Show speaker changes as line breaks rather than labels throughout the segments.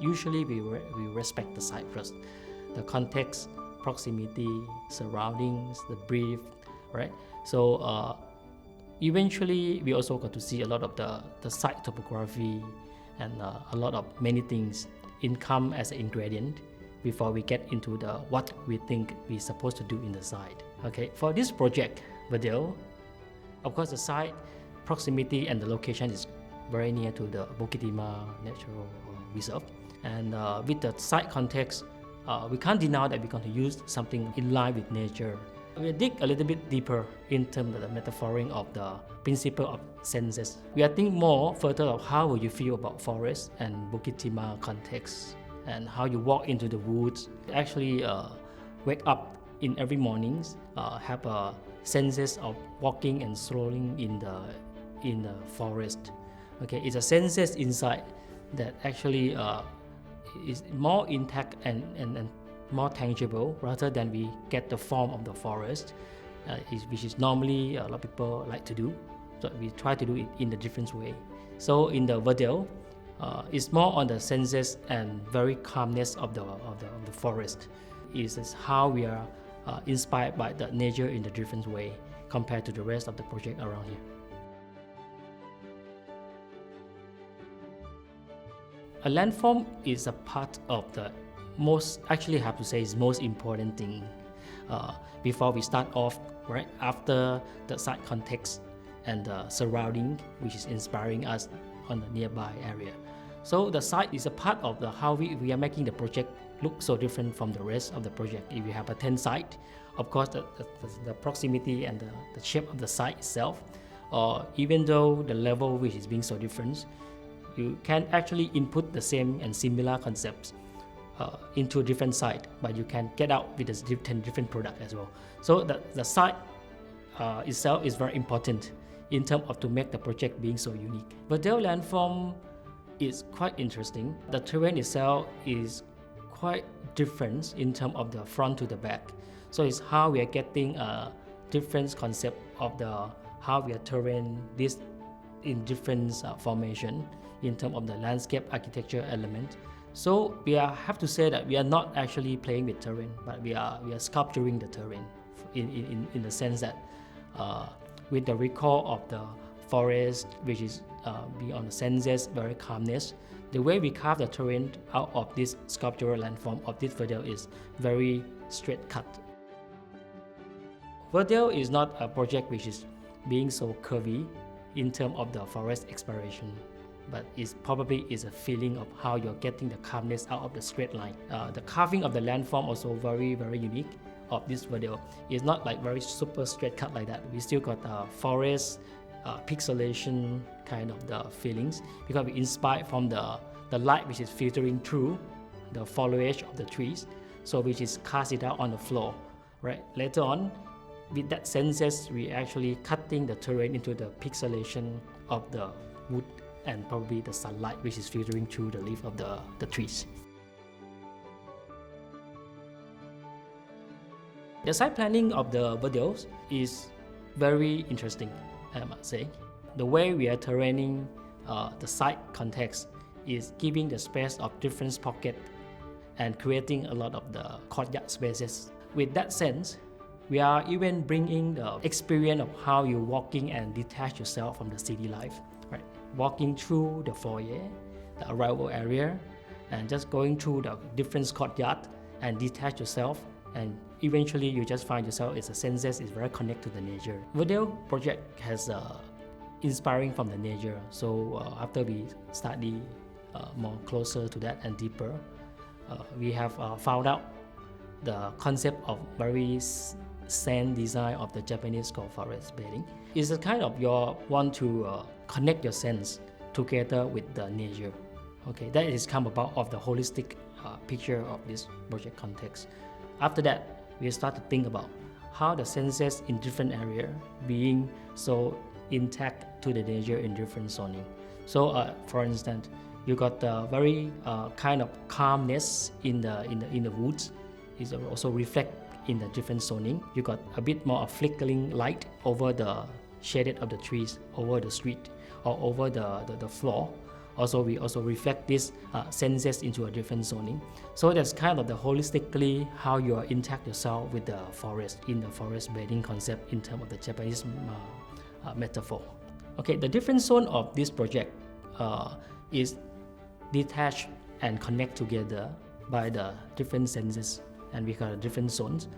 usually we respect the site first, the context, proximity, surroundings, the brief, right? So eventually we also got to see a lot of the site topography and a lot of many things come as an ingredient before we get into the what we think we're supposed to do in the site. Okay, for this project, VERDALE, of course the site proximity and the location is very near to the Bukit Timah Natural Reserve, and with the site context, we can't deny that we're going to use something in line with nature. We dig a little bit deeper in terms of the metaphoring of the principle of senses. We are thinking more further of how will you feel about forest and Bukit Timah context, and how you walk into the woods. Actually wake up in every morning, have a senses of walking and strolling in the forest. Okay, it's a senses inside that actually is more intact and more tangible rather than we get the form of the forest, which is normally a lot of people like to do. So we try to do it in a different way. So in the VERDALE, it's more on the senses and very calmness of the forest. Is how we are inspired by the nature in a different way compared to the rest of the project around here. A landform is a part of the most, actually I have to say, is most important thing before we start off, right after the site context and the surrounding, which is inspiring us on the nearby area. So the site is a part of the how we are making the project look so different from the rest of the project. If you have a 10 site, of course the proximity and the shape of the site itself, or even though the level which is being so different, you can actually input the same and similar concepts into a different site, but you can get out with a different product as well. So the site itself is very important in terms of to make the project being so unique. VERDALE landform is quite interesting. The terrain itself is quite different in terms of the front to the back. So it's how we are getting a different concept of how we are terrain this in different formation in terms of the landscape architecture element. So we have to say that we are not actually playing with terrain, but we are sculpturing the terrain in the sense that with the recall of the forest, which is beyond the senses, very calmness. The way we carve the terrain out of this sculptural landform of this VERDALE is very straight cut. VERDALE is not a project which is being so curvy in terms of the forest exploration, but it probably is a feeling of how you're getting the calmness out of the straight line. The carving of the landform also very, very unique of this VERDALE. It's not like very super straight cut like that. We still got forest pixelation kind of the feelings, because we inspired from the light which is filtering through the foliage of the trees, so which is cast it out on the floor, right? Later on, with that senses, we actually cutting the terrain into the pixelation of the wood and probably the sunlight which is filtering through the leaf of the trees. The site planning of the VERDALEs is very interesting, I must say. The way we are terraining the site context is giving the space of different pockets and creating a lot of the courtyard spaces. With that sense, we are even bringing the experience of how you're walking and detach yourself from the city life, right? Walking through the foyer, the arrival area, and just going through the different courtyard and detach yourself, and eventually you just find yourself as a senses is very connected to the nature. VERDALE project has inspiring from the nature. So after we study more closer to that and deeper, we have found out the concept of very sand design of the Japanese called forest bathing. It's a kind of you want to connect your sense together with the nature. Okay, that is come about of the holistic picture of this project context. After that, we start to think about how the senses in different area being so intact to the nature in different zoning. So, for instance, you got the very kind of calmness in the woods. Is also reflect in the different zoning. You got a bit more of flickering light over the shaded of the trees, over the street, or over the floor Also, we also reflect these senses into a different zoning. So that's kind of the holistically how you interact yourself with the forest in the forest bathing concept in terms of the Japanese metaphor. Okay, the different zone of this project is detached and connect together by the different senses, and we call it different zones.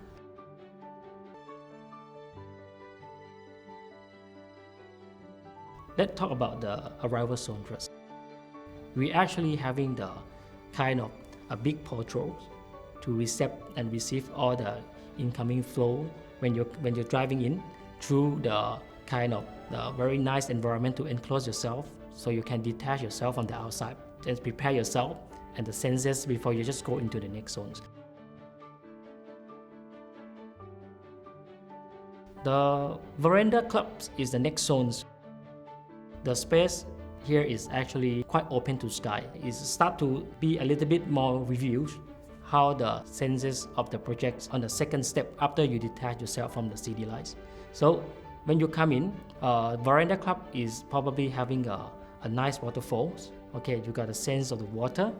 Let's talk about the arrival zone first. We actually having the kind of a big portal to accept and receive all the incoming flow when you're driving in through the kind of the very nice environment to enclose yourself, so you can detach yourself from the outside and prepare yourself and the senses before you just go into the next zones. The veranda clubs is the next zones. The space here is actually quite open to sky. It start to be a little bit more reviewed how the senses of the projects on the second step after you detach yourself from the city lights. So when you come in, veranda club is probably having a nice waterfalls. Okay, you got a sense of the water,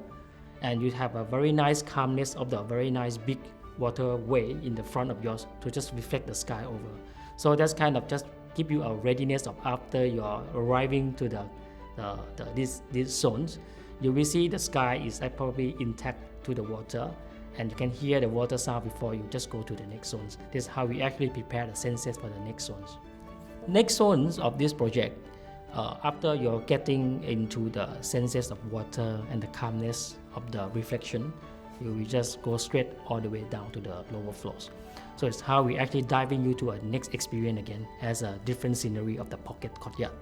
and you have a very nice calmness of the very nice big waterway in the front of yours to just reflect the sky over. So that's kind of just give you a readiness of after you're arriving to these zones, you will see the sky is probably intact to the water, and you can hear the water sound before you just go to the next zones. This is how we actually prepare the senses for the next zones. Next zones of this project, after you're getting into the senses of water and the calmness of the reflection, you will just go straight all the way down to the lower floors. So it's how we actually diving you to a next experience again as a different scenery of the pocket courtyard.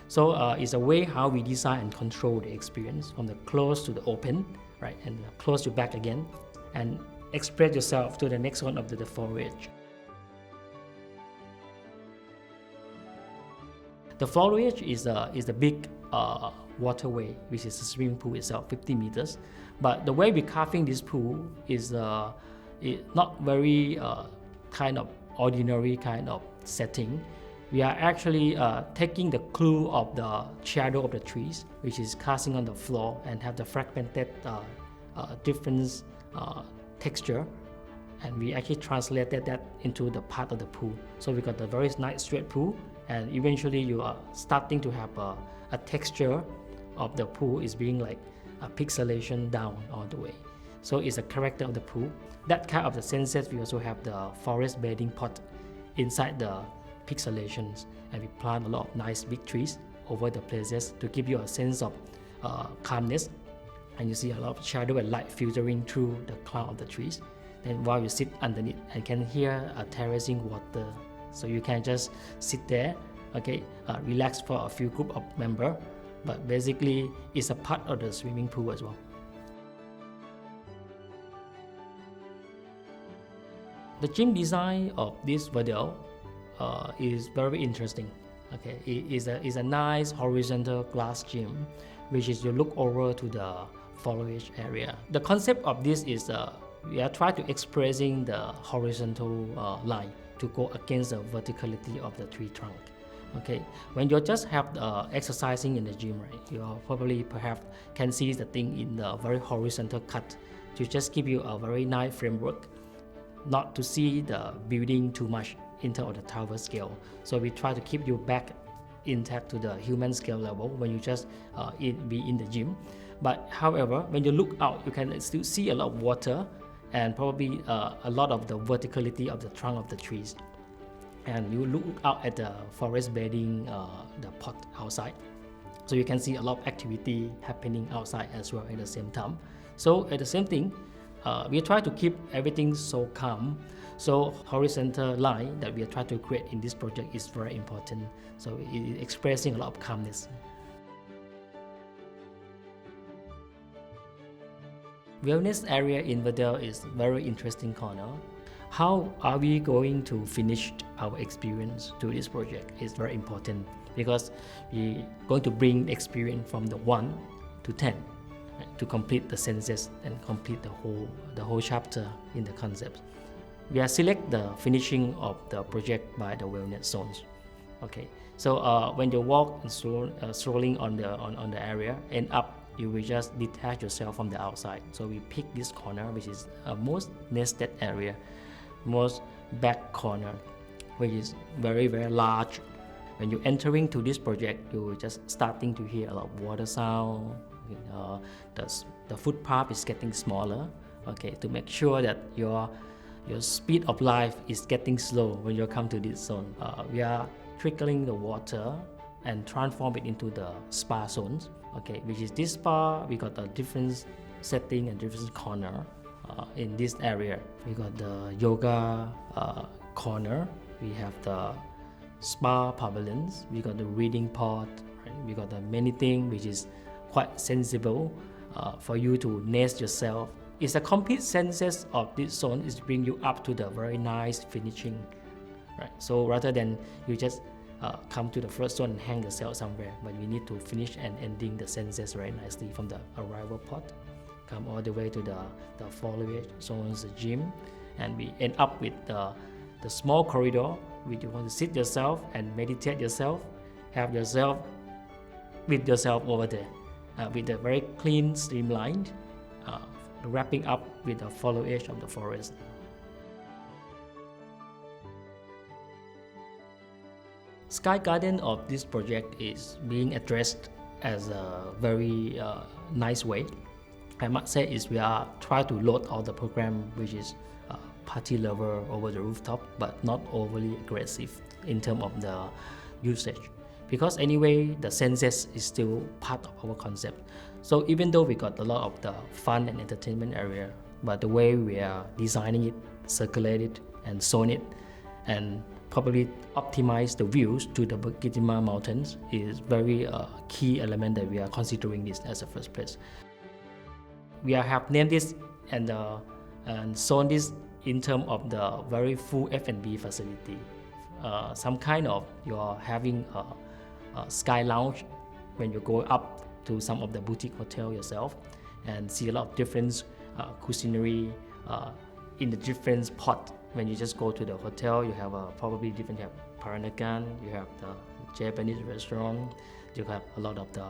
So it's a way how we design and control the experience from the close to the open, right, and close you back again, and express yourself to the next one of the foliage. The foliage is the big waterway, which is the swimming pool itself, 50 meters. But the way we're carving this pool is not very kind of ordinary kind of setting. We are actually taking the clue of the shadow of the trees, which is casting on the floor and have the fragmented different texture, and we actually translated that into the part of the pool. So we got the very nice straight pool, and eventually you are starting to have a texture of the pool is being like a pixelation down all the way. So it's a character of the pool. That kind of the senses, we also have the forest bathing pot inside the pixelations, and we plant a lot of nice big trees over the places to give you a sense of calmness, and you see a lot of shadow and light filtering through the cloud of the trees. Then while you sit underneath and can hear a terracing water, so you can just sit there, okay, relax for a few group of members, but basically it's a part of the swimming pool as well. The gym design of this VERDALE is very interesting. Okay, it is a nice horizontal glass gym, which is you look over to the foliage area. The concept of this is we are trying to expressing the horizontal line to go against the verticality of the tree trunk. Okay, when you just have exercising in the gym, right, you probably perhaps can see the thing in the very horizontal cut to just give you a very nice framework, not to see the building too much in terms of the tower scale. So we try to keep you back intact to the human scale level when you just be in the gym. But however, when you look out, you can still see a lot of water and probably a lot of the verticality of the trunk of the trees. And you look out at the forest bathing, the pot outside. So you can see a lot of activity happening outside as well at the same time. So at the same thing, we try to keep everything so calm. So horizontal line that we are trying to create in this project is very important. So it is expressing a lot of calmness. Wellness area in VERDALE is very interesting corner. How are we going to finish our experience to this project is very important, because we're going to bring experience from the 1 to 10 to complete the senses and complete the whole chapter in the concept. We are select the finishing of the project by the wellness zones. Okay, So when you walk and strolling on the area, end up you will just detach yourself from the outside. So we pick this corner, which is most nested area, most back corner, which is very very large. When you're entering to this project, you're just starting to hear a lot of water sound. Uh, the footpath is getting smaller, okay, to make sure that your speed of life is getting slow when you come to this zone. We are trickling the water and transform it into the spa zones, okay, which is this spa. We got a different setting and different corner in this area. We got the yoga corner, we have the spa pavilions, we got the reading pod, right? We got the many things which is quite sensible for you to nest yourself. It's a complete senses of this zone is bring you up to the very nice finishing, right? So rather than you just come to the first zone and hang yourself somewhere, but we need to finish and ending the senses very nicely from the arrival pod, come all the way to the foliage zones, the gym, and we end up with the small corridor where you want to sit yourself and meditate yourself, have yourself with yourself over there, with a very clean, streamlined, wrapping up with the foliage of the forest. Sky garden of this project is being addressed as a very nice way. I must say is we are trying to load all the program which is party lover over the rooftop, but not overly aggressive in terms of the usage, because anyway the senses is still part of our concept. So even though we got a lot of the fun and entertainment area, but the way we are designing it, circulate it and zone it, and probably optimize the views to the Bukit Timah mountains is very key element that we are considering this as a first place. We have named this and zone this in terms of the very full F&B facility. Some kind of you're having a sky lounge when you go up to some of the boutique hotel yourself and see a lot of different cuisinery in the different pot. When you just go to the hotel, you have probably different, you have Peranakan, you have the Japanese restaurant, you have a lot of the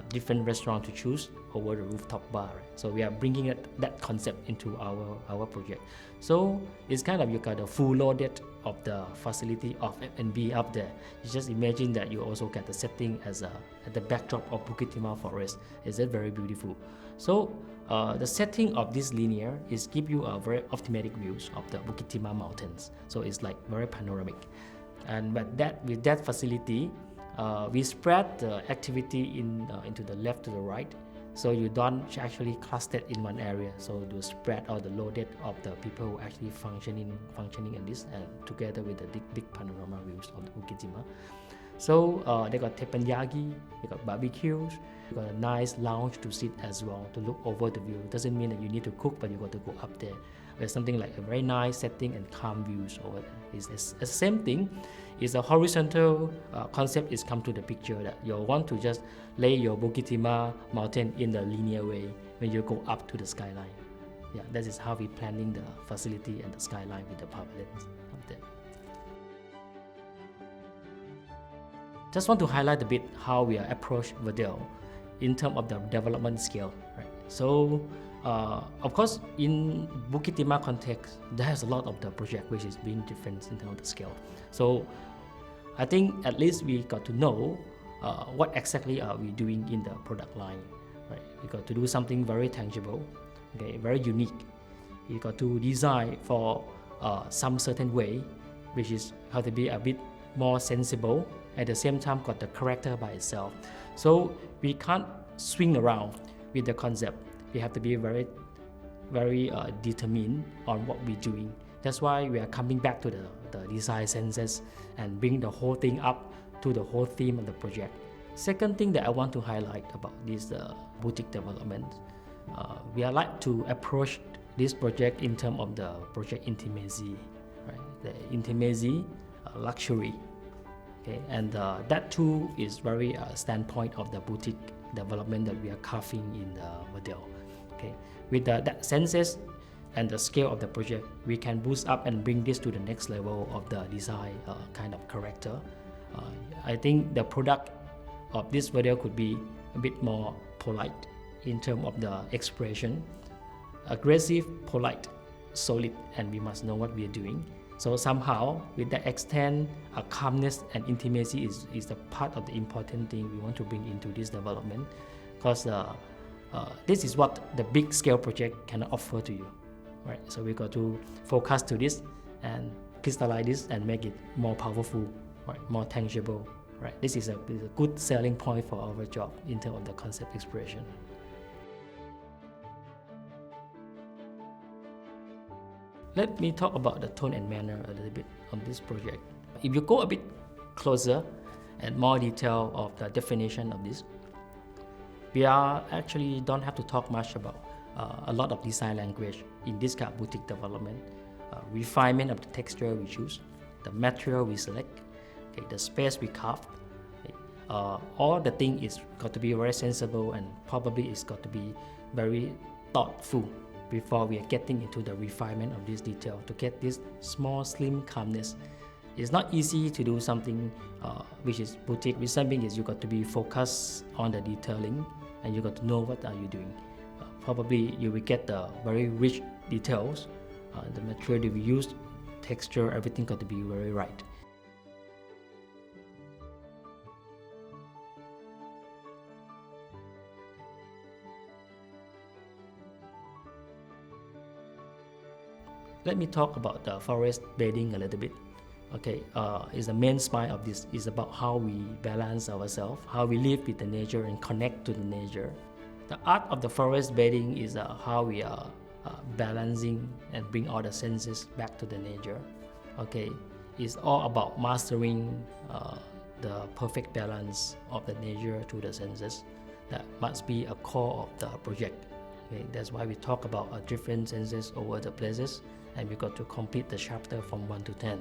different restaurants to choose over the rooftop bar. Right? So we are bringing that concept into our project. So it's kind of you got a full loaded of the facility of F&B up there. You just imagine that you also get the setting as at the backdrop of Bukit Timah forest. Is that very beautiful? So the setting of this linear is give you a very optimatic views of the Bukit Timah mountains. So it's like very panoramic. And but that with that facility, we spread the activity into the left to the right, so you don't actually cluster in one area. So you spread out the loaded of the people who actually functioning in this, and together with the big panorama views of the Bukit Timah. So they got teppanyaki, they got barbecues, you got a nice lounge to sit as well to look over the view. Doesn't mean that you need to cook, but you got to go up there. There's something like a very nice setting and calm views over there. It's the same thing. Is a horizontal concept is come to the picture that you want to just lay your Bukit Timah mountain in the linear way when you go up to the skyline. Yeah, that is how we planning the facility and the skyline with the pavilions up there. Just want to highlight a bit how we are approach VERDALE in terms of the development scale. Right? So, of course, in Bukit Timah context, there's a lot of the project which is being different in terms of the scale. So, I think at least we got to know what exactly are we doing in the product line. Right? We got to do something very tangible, okay, very unique. We got to design for some certain way, which is how to be a bit more sensible. At the same time, got the character by itself. So we can't swing around with the concept. We have to be very, very determined on what we're doing. That's why we are coming back to the design senses and bring the whole thing up to the whole theme of the project. Second thing that I want to highlight about this boutique development, we are like to approach this project in terms of the project intimacy, right? The intimacy, luxury. Okay, and that too is very standpoint of the boutique development that we are carving in the VERDALE. Okay, with that senses and the scale of the project, we can boost up and bring this to the next level of the design kind of character I think the product of this VERDALE could be a bit more polite in terms of the expression. Aggressive, polite, solid, and we must know what we are doing. So somehow, with that extent, calmness and intimacy is the part of the important thing we want to bring into this development, because this is what the big scale project can offer to you, right? So we got to focus to this and crystallize this and make it more powerful, right? More tangible, right? This is a good selling point for our job in terms of the concept expression. Let me talk about the tone and manner a little bit on this project. If you go a bit closer and more detail of the definition of this, we are actually don't have to talk much about a lot of design language in this kind of boutique development. Refinement of the texture we choose, the material we select, okay, the space we carve. Okay, all the thing is got to be very sensible, and probably it's got to be very thoughtful before we are getting into the refinement of this detail to get this small, slim calmness. It's not easy to do something which is boutique. Reason being is you got to be focused on the detailing, and you got to know what are you doing. Probably you will get the very rich details. The material that we use, texture, everything got to be very right. Let me talk about the forest bathing a little bit. Okay, is the main spine of this is about how we balance ourselves, how we live with the nature and connect to the nature. The art of the forest bathing is how we are balancing and bring all the senses back to the nature. Okay, it's all about mastering the perfect balance of the nature to the senses. That must be a core of the project. Okay, that's why we talk about different senses over the places, and we got to complete the chapter from 1 to 10.